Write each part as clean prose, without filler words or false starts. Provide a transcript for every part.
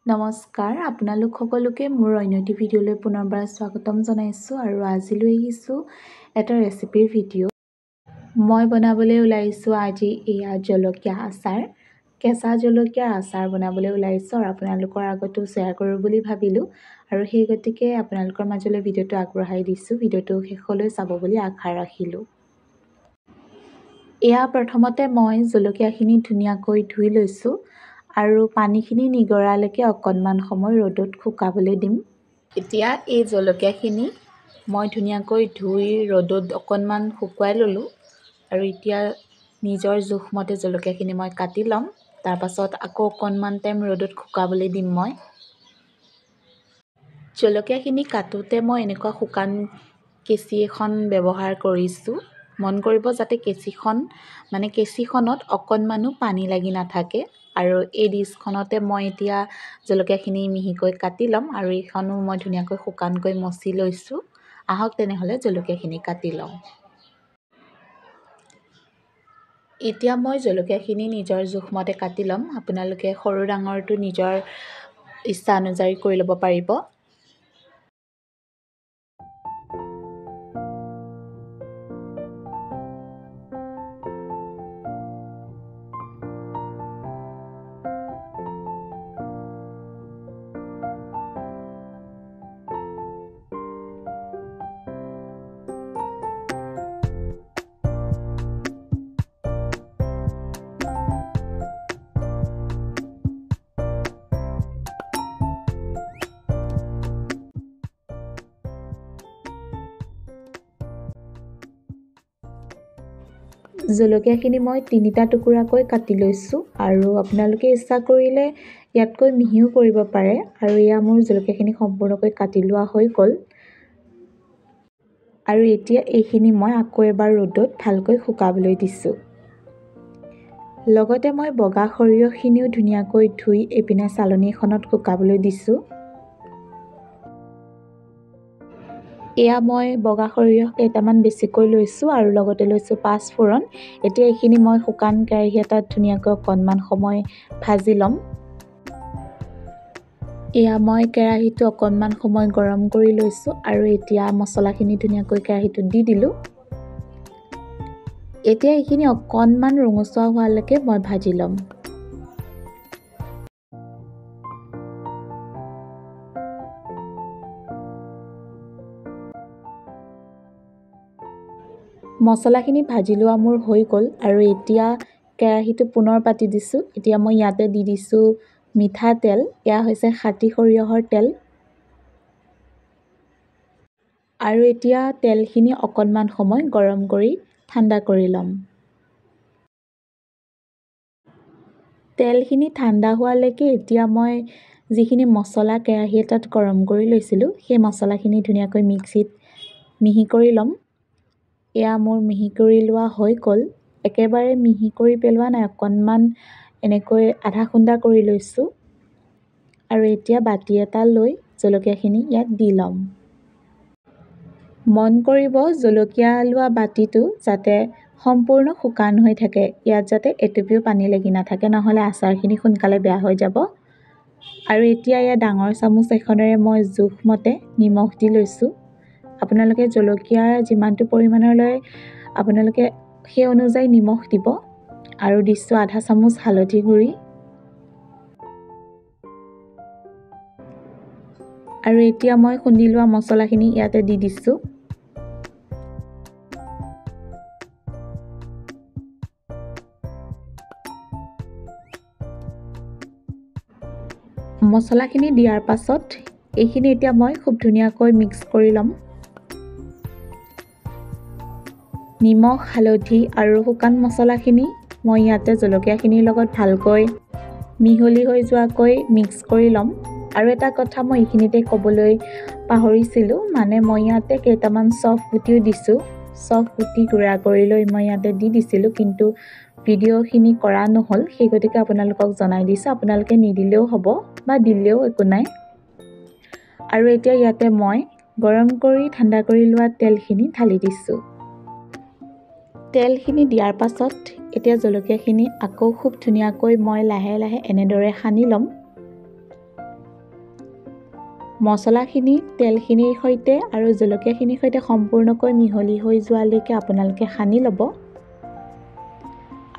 নমস্কাৰ, আপোনালোক সকলোকে মোৰ অন্যটি ভিডিঅ'লৈ পুনৰবাৰ স্বাগতম জনাইছোঁ আৰু আজিলৈ আহিছোঁ এটা ৰেচিপিৰ ভিডিঅ'। মই বনাবলৈ ওলাইছোঁ আজি এয়া জলকীয়া আচাৰ, কেঁচা জলকীয়াৰ আচাৰ বনাবলৈ ওলাইছোঁ আৰু আপোনালোকৰ আগতো শ্বেয়াৰ কৰোঁ বুলি ভাবিলোঁ আৰু সেই গতিকে আপোনালোকৰ মাজলৈ ভিডিঅ'টো আগবঢ়াই দিছোঁ। ভিডিঅ'টো শেষলৈ চাব বুলি আশা ৰাখিলোঁ। এয়া প্ৰথমতে মই জলকীয়াখিনি ধুনীয়াকৈ ধুই লৈছোঁ আৰু পানীখিনি নিগৰালৈকে অকণমান সময় ৰ'দত শুকাবলৈ দিম। এতিয়া এই জলকীয়াখিনি মই ধুনীয়াকৈ ধুই ৰ'দত অকণমান শুকুৱাই ল'লোঁ আৰু এতিয়া নিজৰ জোখমতে জলকীয়াখিনি মই কাটি ল'ম। তাৰপাছত আকৌ অকণমান টাইম ৰ'দত শুকাবলৈ দিম মই। জলকীয়াখিনি কাটোতে মই এনেকুৱা শুকান কেঁচি এখন ব্যৱহাৰ কৰিছোঁ। মন কৰিব যাতে কেঁচিখনত অকণমানো পানী লাগি নাথাকে। আৰু এই ডিছখনতে মই এতিয়া জলকীয়াখিনি মিহিকৈ কাটি ল'ম আৰু এইখনো মই ধুনীয়াকৈ শুকানকৈ মচি লৈছোঁ। আহক তেনেহ'লে জলকীয়াখিনি কাটি লওঁ। এতিয়া মই জলকীয়াখিনি নিজৰ জোখমতে কাটি ল'ম। আপোনালোকে সৰু ডাঙৰটো নিজৰ ইচ্ছা অনুযায়ী কৰি ল'ব পাৰিব। জলকীয়াখিনি মই 3টা টুকুৰাকৈ কাটি লৈছোঁ আৰু আপোনালোকে ইচ্ছা কৰিলে ইয়াতকৈ মিহিও কৰিব পাৰে আৰু এয়া মোৰ জলকীয়াখিনি সম্পূৰ্ণকৈ কাটি লোৱা হৈ গ'ল। আৰু এতিয়া এইখিনি মই আকৌ এবাৰ ৰ'দত ভালকৈ শুকাবলৈ দিছোঁ। লগতে মই বগা সৰিয়হখিনিও ধুনীয়াকৈ ধুই এইপিনে চালনী এখনত শুকাবলৈ দিছোঁ। এয়া মই বগা সৰিয়হ কেইটামান বেছিকৈ লৈছোঁ আৰু লগতে লৈছোঁ 5 ফোৰণ। এতিয়া এইখিনি মই শুকান কেৰাহী এটাত ধুনীয়াকৈ অকণমান সময় ভাজি ল'ম। এয়া মই কেৰাহীটো অকণমান সময় গৰম কৰি লৈছোঁ আৰু এতিয়া মছলাখিনি ধুনীয়াকৈ কেৰাহীটোত দি দিলোঁ। এতিয়া এইখিনি অকণমান ৰঙচুৱা হোৱালৈকে মই ভাজি ল'ম। মছলাখিনি ভাজি লোৱা মোৰ হৈ গ'ল আৰু এতিয়া কেৰাহীটো পুনৰ পাতি দিছোঁ। এতিয়া মই ইয়াতে দি দিছোঁ মিঠাতেল। এয়া হৈছে খাটি সৰিয়হৰ তেল। আৰু এতিয়া তেলখিনি অকণমান সময় গৰম কৰি ঠাণ্ডা কৰি ল'ম। তেলখিনি ঠাণ্ডা হোৱালৈকে এতিয়া মই যিখিনি মছলা কেৰাহী এটাত গৰম কৰি লৈছিলোঁ সেই মছলাখিনি ধুনীয়াকৈ মিক্সিত মিহি কৰি ল'ম। এয়া মোৰ মিহি কৰি লোৱা হৈ গ'ল। একেবাৰে মিহি কৰি পেলোৱা নাই, অকণমান এনেকৈ আধা খুন্দা কৰি লৈছোঁ। আৰু এতিয়া বাতি এটা লৈ জলকীয়াখিনি ইয়াত দি ল'ম। মন কৰিব জলকীয়া লোৱা বাতিটো যাতে সম্পূৰ্ণ শুকান হৈ থাকে। ইয়াত যাতে এটুপিও পানী লাগি নাথাকে, নহ'লে আচাৰখিনি সোনকালে বেয়া হৈ যাব। আৰু এতিয়া এয়া ডাঙৰ চামুচ এখনেৰে মই জোখমতে নিমখ দি লৈছোঁ। আপোনালোকে জলকীয়াৰ যিমানটো পৰিমাণৰ লয় আপোনালোকে সেই অনুযায়ী নিমখ দিব। আৰু দিছোঁ আধা চামুচ হালধি গুড়ি। আৰু এতিয়া মই খুন্দি লোৱা মছলাখিনি ইয়াতে দি দিছোঁ। মছলাখিনি দিয়াৰ পাছত এইখিনি এতিয়া মই খুব ধুনীয়াকৈ মিক্স কৰি ল'ম। নিমখ, হালধি আৰু শুকান মছলাখিনি মই ইয়াতে জলকীয়াখিনিৰ লগত ভালকৈ মিহলি হৈ যোৱাকৈ মিক্স কৰি ল'ম। আৰু এটা কথা মই এইখিনিতে ক'বলৈ পাহৰিছিলোঁ, মই ইয়াতে কেইটামান চফ গুটিও দিছোঁ। চফ গুটি গুড়া কৰি লৈ মই ইয়াতে দি দিছিলোঁ, কিন্তু ভিডিঅ'খিনি কৰা নহ'ল, সেই গতিকে আপোনালোকক জনাই দিছোঁ। আপোনালোকে নিদিলেও হ'ব বা দিলেও একো নাই। আৰু এতিয়া ইয়াতে মই গৰম কৰি ঠাণ্ডা কৰি লোৱা তেলখিনি ঢালি দিছোঁ। তেলখিনি দিয়াৰ পাছত এতিয়া জলকীয়াখিনি আকৌ খুব ধুনীয়াকৈ মই লাহে লাহে এনেদৰে সানি ল'ম। মছলাখিনি তেলখিনিৰ সৈতে আৰু জলকীয়াখিনিৰ সৈতে সম্পূৰ্ণকৈ মিহলি হৈ যোৱালৈকে আপোনালোকে সানি ল'ব।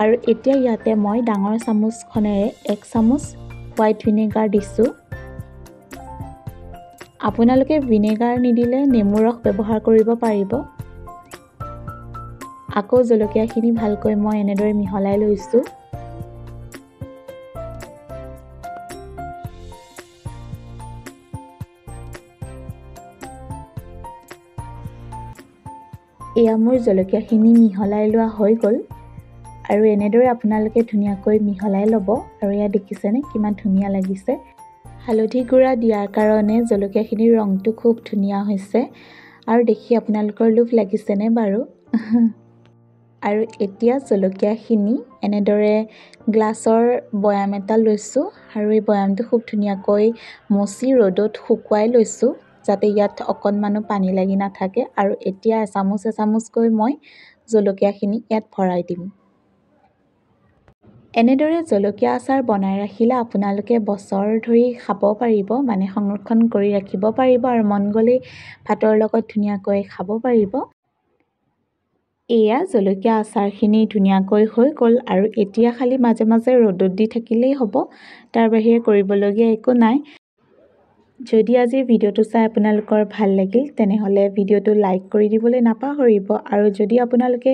আৰু এতিয়া ইয়াতে মই ডাঙৰ চামুচখনেৰে 1 চামুচ হোৱাইট ভিনেগাৰ দিছোঁ। আপোনালোকে ভিনেগাৰ নিদিলে নেমুৰ ৰস ব্যৱহাৰ কৰিব পাৰিব। আকৌ জলকীয়াখিনি ভালকৈ মই এনেদৰে মিহলাই লৈছোঁ। এয়া মোৰ জলকীয়াখিনি মিহলাই লোৱা হৈ গ'ল। আৰু এনেদৰে আপোনালোকে ধুনীয়াকৈ মিহলাই ল'ব। আৰু এয়া দেখিছেনে কিমান ধুনীয়া লাগিছে। হালধি গুড়া দিয়াৰ কাৰণে জলকীয়াখিনিৰ ৰংটো খুব ধুনীয়া হৈছে। আৰু দেখি আপোনালোকৰ লোভ লাগিছেনে বাৰু? আৰু এতিয়া জলকীয়াখিনি এনেদৰে গ্লাছৰ বৈয়াম এটা লৈছোঁ। আৰু এই বৈয়ামটো খুব ধুনীয়াকৈ মচি ৰ'দত শুকুৱাই লৈছোঁ, যাতে ইয়াত অকণমানো পানী লাগি নাথাকে। আৰু এতিয়া এচামুচকৈ মই জলকীয়াখিনি ইয়াত ভৰাই দিম। এনেদৰে জলকীয়া আচাৰ বনাই ৰাখিলে আপোনালোকে বছৰ ধৰি খাব পাৰিব, মানে সংৰক্ষণ কৰি ৰাখিব পাৰিব আৰু মন গ'লেই ভাতৰ লগত ধুনীয়াকৈ খাব পাৰিব। এয়া জলকীয়া আচাৰখিনি ধুনীয়াকৈ হৈ গ'ল। আৰু এতিয়া খালি মাজে মাজে ৰ'দত দি থাকিলেই হ'ব, তাৰ বাহিৰে কৰিবলগীয়া একো নাই। যদি আজিৰ ভিডিঅ'টো চাই আপোনালোকৰ ভাল লাগিল তেনেহ'লে ভিডিঅ'টো লাইক কৰি দিবলৈ নাপাহৰিব। আৰু যদি আপোনালোকে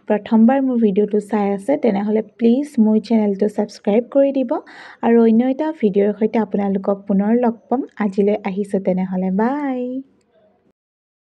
প্ৰথমবাৰ মোৰ ভিডিঅ'টো চাই আছে তেনেহ'লে প্লিজ মোৰ চেনেলটো ছাবস্ক্ৰাইব কৰি দিব। আৰু অন্য এটা ভিডিঅ'ৰ সৈতে আপোনালোকক পুনৰ লগ পাম। আজিলৈ আহিছোঁ তেনেহ'লে, বাই।